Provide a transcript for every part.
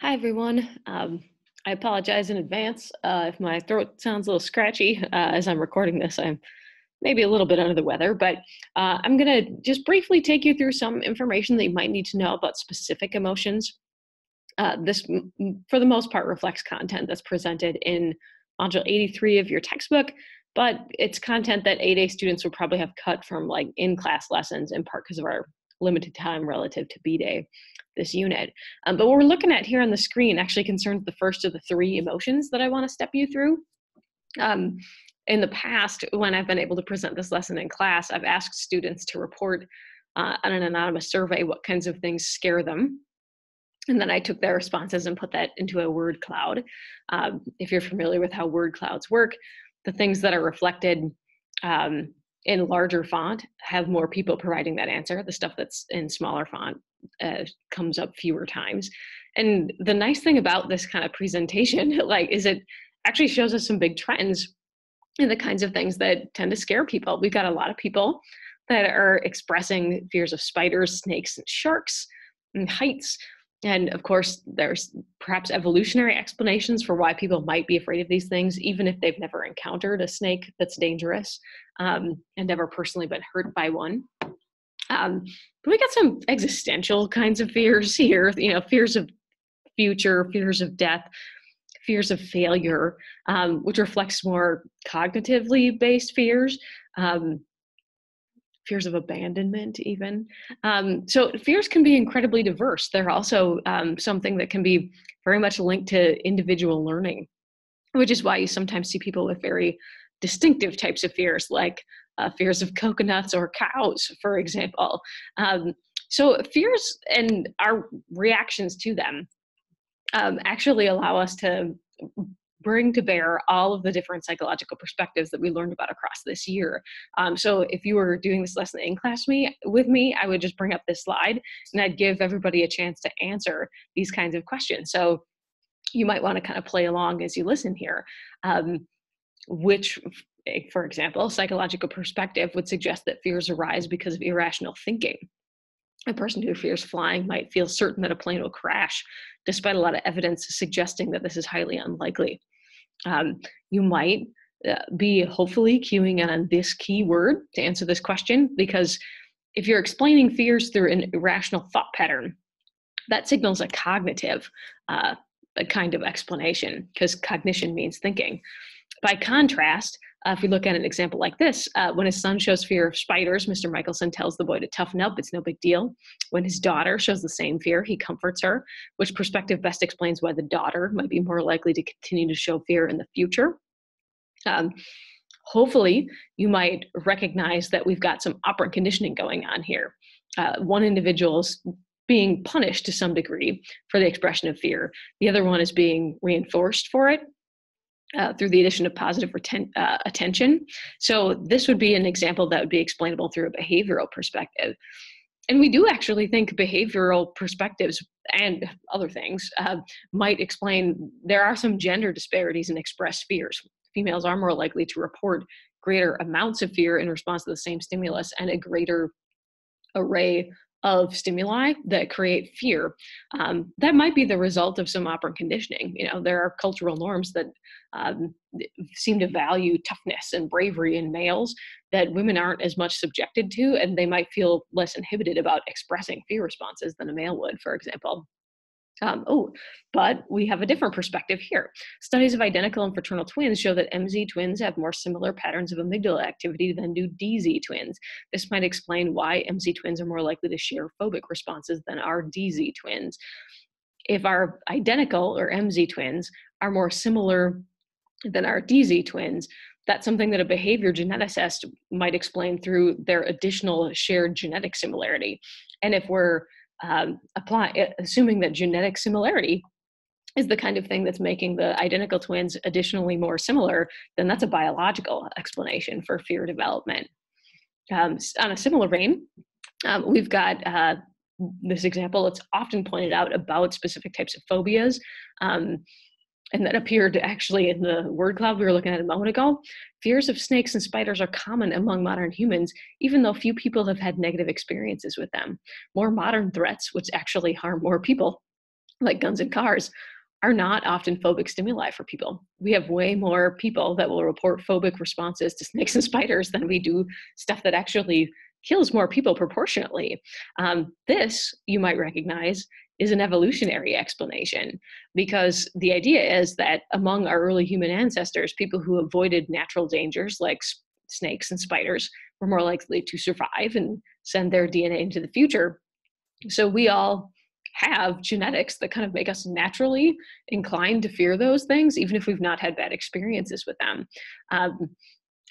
Hi, everyone. I apologize in advance if my throat sounds a little scratchy as I'm recording this. I'm maybe a little bit under the weather, but I'm going to just briefly take you through some information that you might need to know about specific emotions. For the most part, reflects content that's presented in Module 83 of your textbook, but it's content that 8A students would probably have cut from like in-class lessons in part because of our limited time relative to B-Day, this unit. But what we're looking at here on the screen actually concerns the first of the three emotions that I want to step you through. Um, in the past, when I've been able to present this lesson in class, I've asked students to report on an anonymous survey what kinds of things scare them. And then I took their responses and put that into a word cloud. If you're familiar with how word clouds work, the things that are reflected um, in larger font have more people providing that answer. The stuff that's in smaller font comes up fewer times. And the nice thing about this kind of presentation, is it actually shows us some big trends in the kinds of things that tend to scare people. We've got a lot of people that are expressing fears of spiders, snakes, and sharks, and heights. And of course, there's perhaps evolutionary explanations for why people might be afraid of these things, even if they've never encountered a snake that's dangerous and never personally been hurt by one. But we got some existential kinds of fears here, fears of future, fears of death, fears of failure, which reflects more cognitively based fears. Fears of abandonment, even. So fears can be incredibly diverse. They're also something that can be very much linked to individual learning, which is why you sometimes see people with very distinctive types of fears, like fears of coconuts or cows, for example. So fears and our reactions to them actually allow us to bring to bear all of the different psychological perspectives that we learned about across this year. So if you were doing this lesson in class with me, I would just bring up this slide and I'd give everybody a chance to answer these kinds of questions. So you might want to kind of play along as you listen here, which, for example, psychological perspective would suggest that fears arise because of irrational thinking. A person who fears flying might feel certain that a plane will crash, despite a lot of evidence suggesting that this is highly unlikely. You might be hopefully cueing on this keyword to answer this question, because if you're explaining fears through an irrational thought pattern, that signals a cognitive a kind of explanation, because cognition means thinking. By contrast, if we look at an example like this, when his son shows fear of spiders, Mr. Michelson tells the boy to toughen up, it's no big deal. When his daughter shows the same fear, he comforts her, which perspective best explains why the daughter might be more likely to continue to show fear in the future. Hopefully, you might recognize that we've got some operant conditioning going on here. One individual is being punished to some degree for the expression of fear. The other one is being reinforced for it through the addition of positive attention. So this would be an example that would be explainable through a behavioral perspective. And we do actually think behavioral perspectives and other things might explain there are some gender disparities in expressed fears. Females are more likely to report greater amounts of fear in response to the same stimulus and a greater array of stimuli that create fear. That might be the result of some operant conditioning. There are cultural norms that seem to value toughness and bravery in males that women aren't as much subjected to, and they might feel less inhibited about expressing fear responses than a male would, for example. But we have a different perspective here. Studies of identical and fraternal twins show that MZ twins have more similar patterns of amygdala activity than do DZ twins. This might explain why MZ twins are more likely to share phobic responses than our DZ twins. If our identical or MZ twins are more similar than our DZ twins, that's something that a behavior geneticist might explain through their additional shared genetic similarity. And if we're assuming that genetic similarity is the kind of thing that's making the identical twins additionally more similar, then that's a biological explanation for fear development. On a similar vein, we've got this example. It's often pointed out about specific types of phobias, and that appeared actually in the word cloud we were looking at a moment ago. Fears of snakes and spiders are common among modern humans, even though few people have had negative experiences with them. More modern threats, which actually harm more people, like guns and cars, are not often phobic stimuli for people. We have way more people that will report phobic responses to snakes and spiders than we do stuff that actually kills more people proportionately. This, you might recognize, is an evolutionary explanation, because the idea is that among our early human ancestors, people who avoided natural dangers like snakes and spiders were more likely to survive and send their DNA into the future. So we all have genetics that kind of make us naturally inclined to fear those things, even if we've not had bad experiences with them. Um,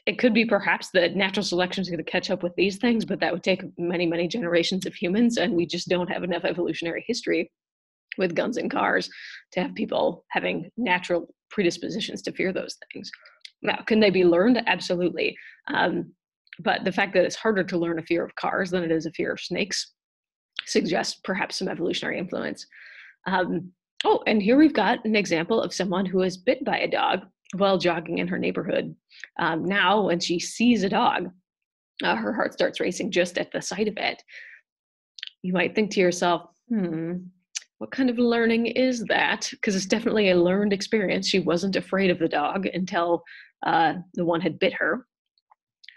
it could be perhaps that natural selection is going to catch up with these things, but that would take many, many generations of humans, and we just don't have enough evolutionary history with guns and cars to have people having natural predispositions to fear those things. Now, can they be learned? Absolutely. But the fact that it's harder to learn a fear of cars than it is a fear of snakes suggests perhaps some evolutionary influence. Oh, and here we've got an example of someone who was bit by a dog while jogging in her neighborhood. Now, when she sees a dog, her heart starts racing just at the sight of it. You might think to yourself, what kind of learning is that? Because it's definitely a learned experience. She wasn't afraid of the dog until the one had bit her.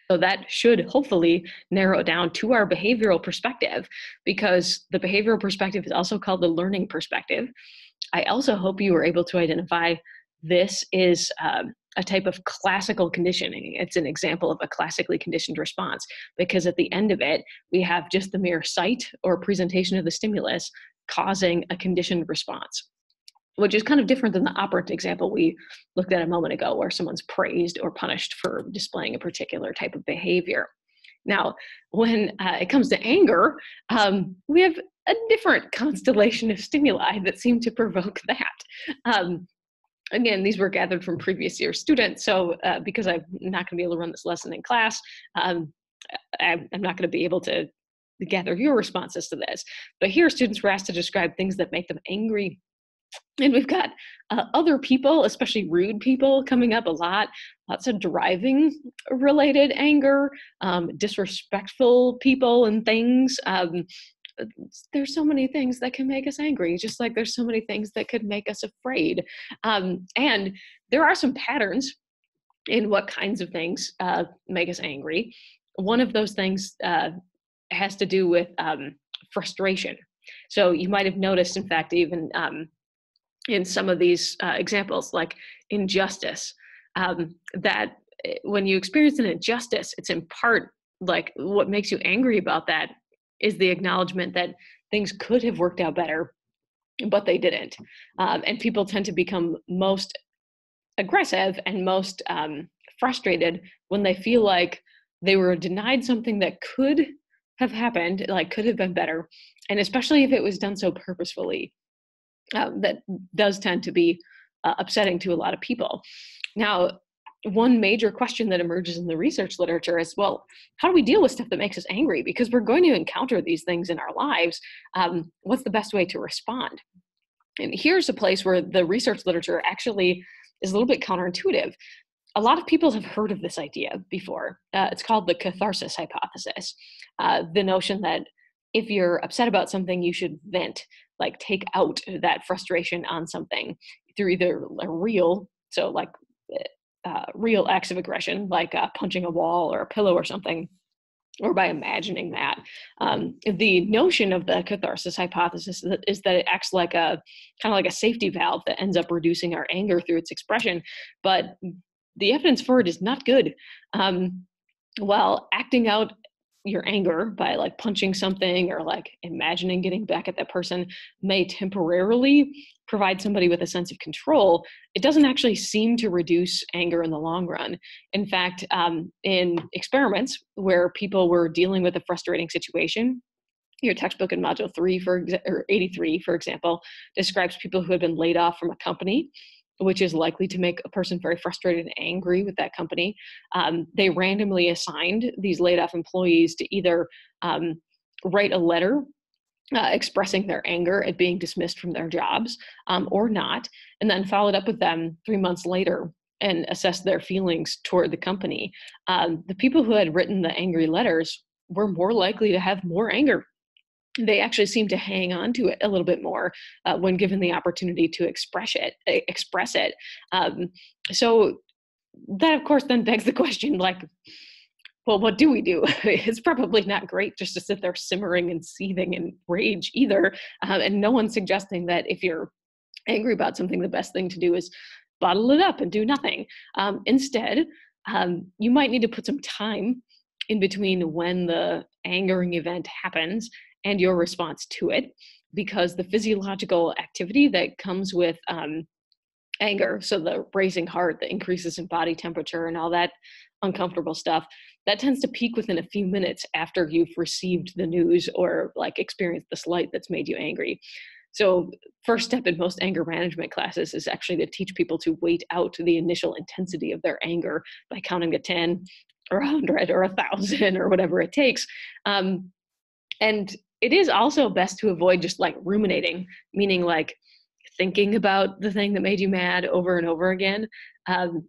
So that should hopefully narrow it down to our behavioral perspective, because the behavioral perspective is also called the learning perspective. I also hope you were able to identify this is a type of classical conditioning. It's an example of a classically conditioned response, because at the end of it, we have just the mere sight or presentation of the stimulus causing a conditioned response, which is kind of different than the operant example we looked at a moment ago, where someone's praised or punished for displaying a particular type of behavior. Now, when it comes to anger, we have a different constellation of stimuli that seem to provoke that. Again, these were gathered from previous year students, so because I'm not going to be able to run this lesson in class, I'm not going to be able to gather your responses to this. But here, students were asked to describe things that make them angry. And we've got other people, especially rude people, coming up a lot. Lots of driving related anger, disrespectful people and things. There's so many things that can make us angry, just like there's so many things that could make us afraid. And there are some patterns in what kinds of things make us angry. One of those things has to do with frustration. So you might have noticed, in fact, even in some of these examples, like injustice, that when you experience an injustice, it's in part like what makes you angry about that is the acknowledgement that things could have worked out better, but they didn't. And people tend to become most aggressive and most frustrated when they feel like they were denied something that could have happened, like could have been better. And especially if it was done so purposefully, that does tend to be upsetting to a lot of people. Now, one major question that emerges in the research literature is, well, how do we deal with stuff that makes us angry? Because we're going to encounter these things in our lives. What's the best way to respond? And here's a place where the research literature actually is a little bit counterintuitive. A lot of people have heard of this idea before. It's called the catharsis hypothesis. The notion that if you're upset about something, you should vent, like take out that frustration on something through either a real, so like real acts of aggression, like punching a wall or a pillow or something, or by imagining that. The notion of the catharsis hypothesis is that it acts like a kind of like a safety valve that ends up reducing our anger through its expression, but the evidence for it is not good. While acting out your anger by like punching something or like imagining getting back at that person may temporarily provide somebody with a sense of control, it doesn't actually seem to reduce anger in the long run. In fact, in experiments where people were dealing with a frustrating situation, your textbook in module 3 or 83, for example, describes people who had been laid off from a company, which is likely to make a person very frustrated and angry with that company. They randomly assigned these laid off employees to either write a letter expressing their anger at being dismissed from their jobs or not, and then followed up with them 3 months later and assessed their feelings toward the company. The people who had written the angry letters were more likely to have more anger they actually seem to hang on to it a little bit more when given the opportunity to express it. Um, so that, of course, then begs the question, like, well, what do we do? It's probably not great just to sit there simmering and seething in rage either. And no one's suggesting that if you're angry about something, the best thing to do is bottle it up and do nothing. Instead, you might need to put some time in between when the angering event happens and your response to it, because the physiological activity that comes with anger, so the racing heart, the increases in body temperature, and all that uncomfortable stuff, that tends to peak within a few minutes after you've received the news or like experienced the slight that's made you angry. So first step in most anger management classes is actually to teach people to wait out the initial intensity of their anger by counting to 10 or 100 or 1,000 or whatever it takes. And it is also best to avoid just like ruminating, meaning like thinking about the thing that made you mad over and over again,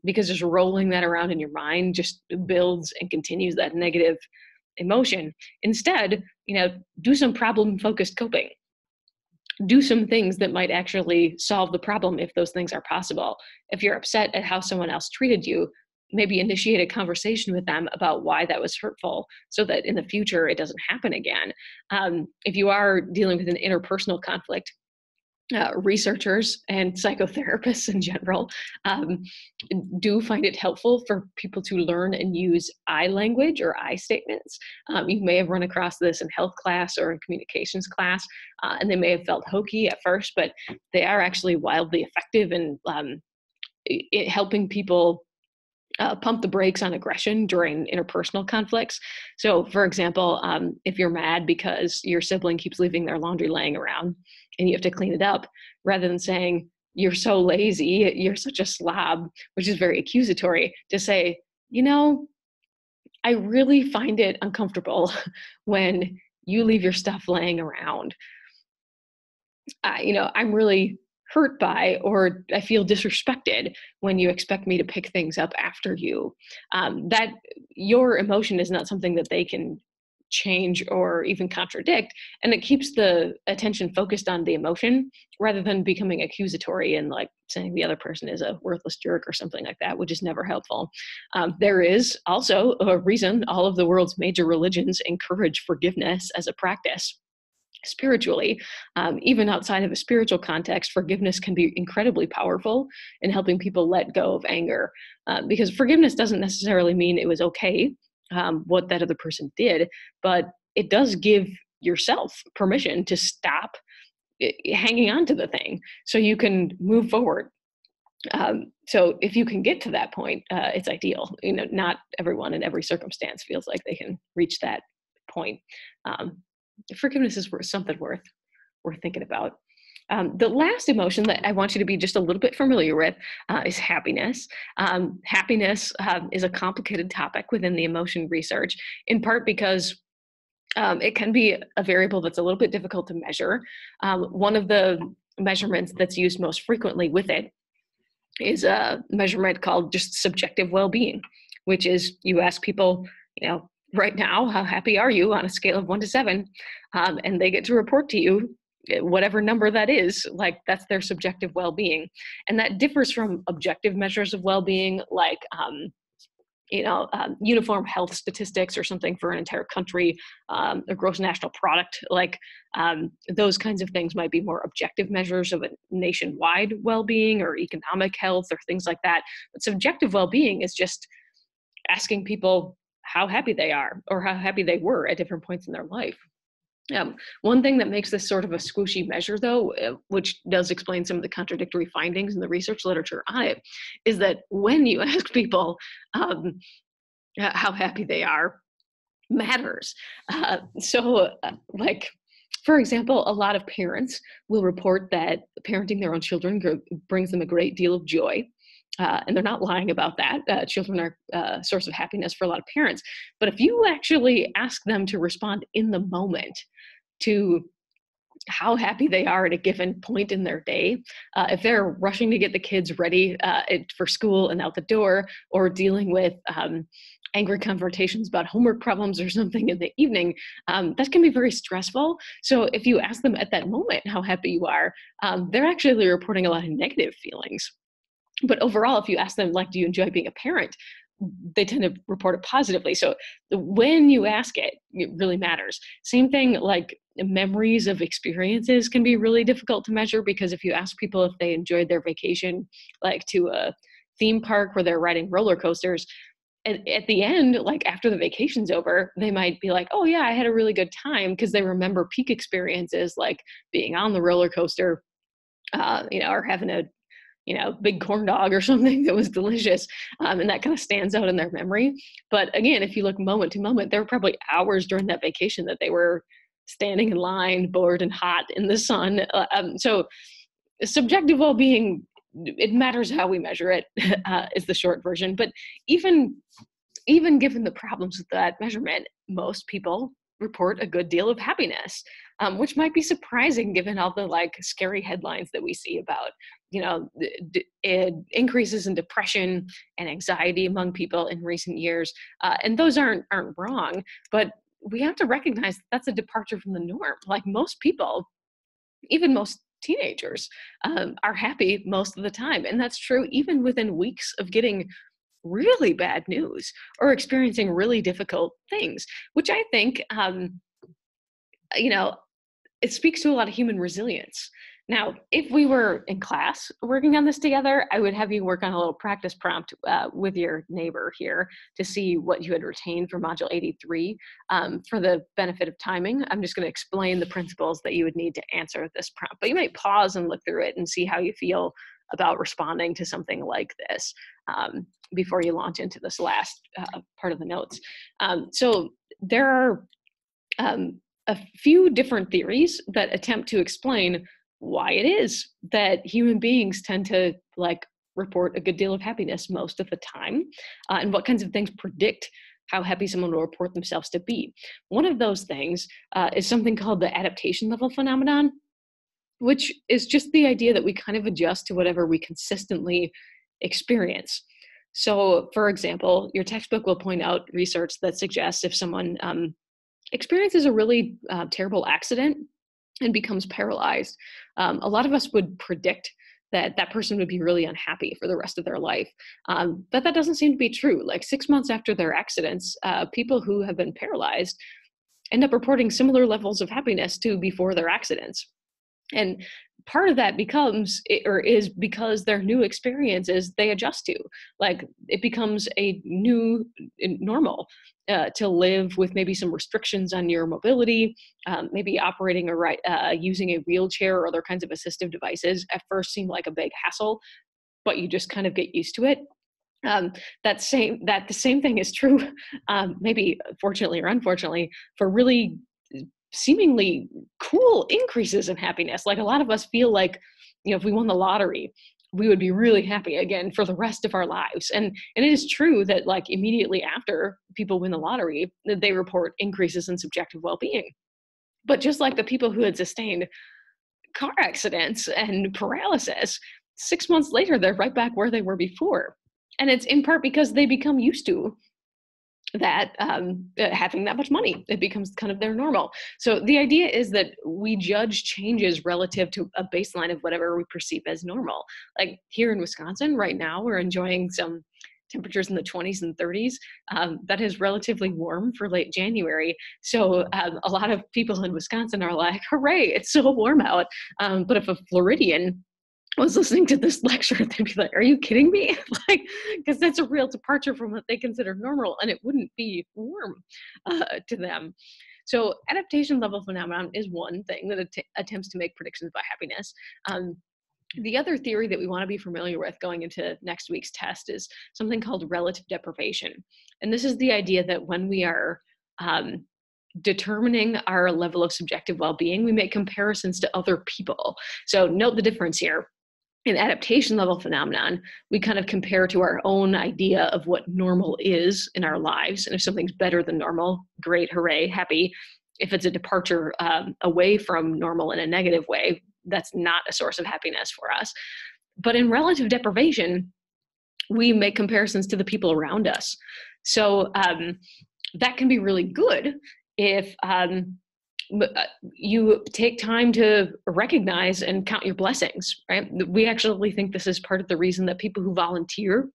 because just rolling that around in your mind just builds and continues that negative emotion. Instead, do some problem-focused coping. Do some things that might actually solve the problem if those things are possible. If you're upset at how someone else treated you, maybe initiate a conversation with them about why that was hurtful so that in the future it doesn't happen again. If you are dealing with an interpersonal conflict, researchers and psychotherapists in general do find it helpful for people to learn and use I language or I statements. You may have run across this in health class or in communications class, and they may have felt hokey at first, but they are actually wildly effective in helping people pump the brakes on aggression during interpersonal conflicts. So, for example, if you're mad because your sibling keeps leaving their laundry laying around and you have to clean it up, rather than saying, "You're so lazy, you're such a slob," which is very accusatory, to say, I really find it uncomfortable when you leave your stuff laying around. I'm really hurt by, or I feel disrespected when you expect me to pick things up after you. That your emotion is not something that they can change or even contradict, and it keeps the attention focused on the emotion rather than becoming accusatory and like saying the other person is a worthless jerk or something like that, which is never helpful. There is also a reason all of the world's major religions encourage forgiveness as a practice. Spiritually, even outside of a spiritual context, forgiveness can be incredibly powerful in helping people let go of anger, because forgiveness doesn't necessarily mean it was okay what that other person did, but it does give yourself permission to stop hanging on to the thing so you can move forward. So if you can get to that point, it's ideal. Not everyone in every circumstance feels like they can reach that point. Forgiveness is something worth thinking about. The last emotion that I want you to be just a little bit familiar with is happiness. Happiness is a complicated topic within the emotion research, in part because it can be a variable that's a little bit difficult to measure. One of the measurements that's used most frequently with it is a measurement called just subjective well-being, which is you ask people, right now, how happy are you on a scale of 1 to 7? And they get to report to you whatever number that is, like that's their subjective well-being. And that differs from objective measures of well-being, like, uniform health statistics or something for an entire country, a gross national product. Like those kinds of things might be more objective measures of a nationwide well-being or economic health or things like that. But subjective well-being is just asking people how happy they are or how happy they were at different points in their life. One thing that makes this sort of a squishy measure, though, which does explain some of the contradictory findings in the research literature on it, is that when you ask people how happy they are, matters. Like, for example, a lot of parents will report that parenting their own children brings them a great deal of joy. And they're not lying about that. Children are a source of happiness for a lot of parents. But if you actually ask them to respond in the moment to how happy they are at a given point in their day, if they're rushing to get the kids ready for school and out the door, or dealing with angry confrontations about homework problems or something in the evening, that can be very stressful. So if you ask them at that moment how happy you are, they're actually reporting a lot of negative feelings. But overall, if you ask them, like, do you enjoy being a parent? They tend to report it positively. So when you ask it, it really matters. Same thing, like memories of experiences can be really difficult to measure, because if you ask people if they enjoyed their vacation, like to a theme park where they're riding roller coasters, at the end, like after the vacation's over, they might be like, oh yeah, I had a really good time, because they remember peak experiences like being on the roller coaster, or having a big corn dog or something that was delicious. And that kind of stands out in their memory. But again, if you look moment to moment, there were probably hours during that vacation that they were standing in line, bored and hot in the sun. So subjective well-being, it matters how we measure it, is the short version. But even given the problems with that measurement, most people report a good deal of happiness, which might be surprising given all the like scary headlines that we see about, increases in depression and anxiety among people in recent years. And those aren't wrong, but we have to recognize that's a departure from the norm. Like most people, even most teenagers, are happy most of the time. And that's true even within weeks of getting really bad news or experiencing really difficult things, which I think, it speaks to a lot of human resilience. Now, if we were in class working on this together, I would have you work on a little practice prompt with your neighbor here to see what you had retained for Module 83. For the benefit of timing, I'm just going to explain the principles that you would need to answer this prompt. But you might pause and look through it and see how you feel about responding to something like this before you launch into this last part of the notes. So there are a few different theories that attempt to explain why it is that human beings tend to report a good deal of happiness most of the time, and what kinds of things predict how happy someone will report themselves to be. One of those things is something called the adaptation level phenomenon, which is just the idea that we kind of adjust to whatever we consistently experience. So, for example, your textbook will point out research that suggests if someone experiences a really terrible accident and becomes paralyzed, a lot of us would predict that that person would be really unhappy for the rest of their life. But that doesn't seem to be true. Like 6 months after their accidents, people who have been paralyzed end up reporting similar levels of happiness to before their accidents. And part of that is because their new experiences they adjust to. Like it becomes a new normal to live with maybe some restrictions on your mobility, maybe operating using a wheelchair or other kinds of assistive devices at first seem like a big hassle, but you just kind of get used to it. The same thing is true, maybe fortunately or unfortunately, for really seemingly cool increases in happiness. Like a lot of us feel like, if we won the lottery, we would be really happy again for the rest of our lives. And it is true that like immediately after people win the lottery, they report increases in subjective well-being. But just like the people who had sustained car accidents and paralysis, 6 months later, they're right back where they were before. And it's in part because they become used to that having that much money. It becomes kind of their normal. So the idea is that we judge changes relative to a baseline of whatever we perceive as normal. Like here in Wisconsin right now, we're enjoying some temperatures in the 20s and 30s. That is relatively warm for late January. So a lot of people in Wisconsin are like, hooray, it's so warm out. But if a Floridian was listening to this lecture, they'd be like, are you kidding me? Because that's a real departure from what they consider normal, and it wouldn't be warm to them. So adaptation level phenomenon is one thing that attempts to make predictions about happiness. The other theory that we want to be familiar with going into next week's test is something called relative deprivation. And this is the idea that when we are determining our level of subjective well-being, we make comparisons to other people. So note the difference here. In adaptation level phenomenon, we kind of compare to our own idea of what normal is in our lives. And if something's better than normal, great, hooray, happy. If it's a departure away from normal in a negative way, that's not a source of happiness for us. But in relative deprivation, we make comparisons to the people around us. So that can be really good if you take time to recognize and count your blessings, right? We actually think this is part of the reason that people who volunteer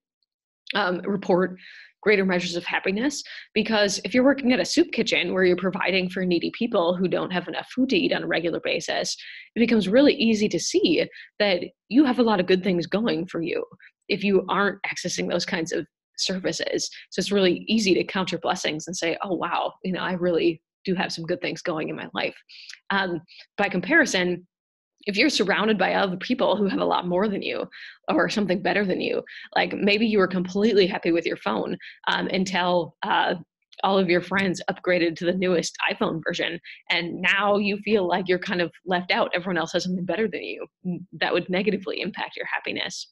report greater measures of happiness, because if you're working at a soup kitchen where you're providing for needy people who don't have enough food to eat on a regular basis, it becomes really easy to see that you have a lot of good things going for you if you aren't accessing those kinds of services. So it's really easy to count your blessings and say, oh, wow, I really do have some good things going in my life. By comparison, if you're surrounded by other people who have a lot more than you or something better than you, like maybe you were completely happy with your phone until all of your friends upgraded to the newest iPhone version, and now you feel like you're kind of left out. Everyone else has something better than you. That would negatively impact your happiness.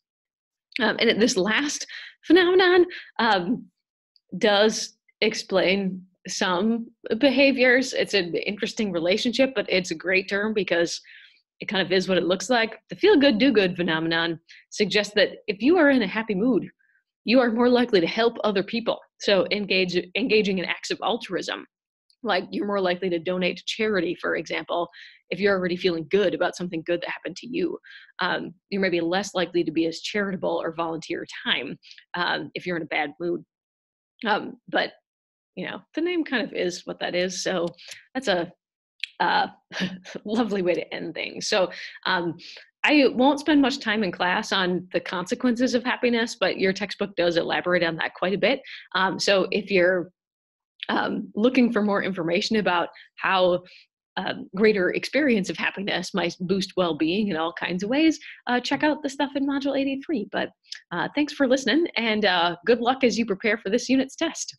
And this last phenomenon does explain some behaviors. It's an interesting relationship, but it's a great term because it kind of is what it looks like. The feel good, do good phenomenon suggests that if you are in a happy mood, you are more likely to help other people. So engaging in acts of altruism, like you're more likely to donate to charity, for example, if you're already feeling good about something good that happened to you. You're maybe less likely to be as charitable or volunteer time if you're in a bad mood. But the name kind of is what that is. So that's a lovely way to end things. So I won't spend much time in class on the consequences of happiness, but your textbook does elaborate on that quite a bit. So if you're looking for more information about how greater experience of happiness might boost well-being in all kinds of ways, check out the stuff in Module 83. But thanks for listening, and good luck as you prepare for this unit's test.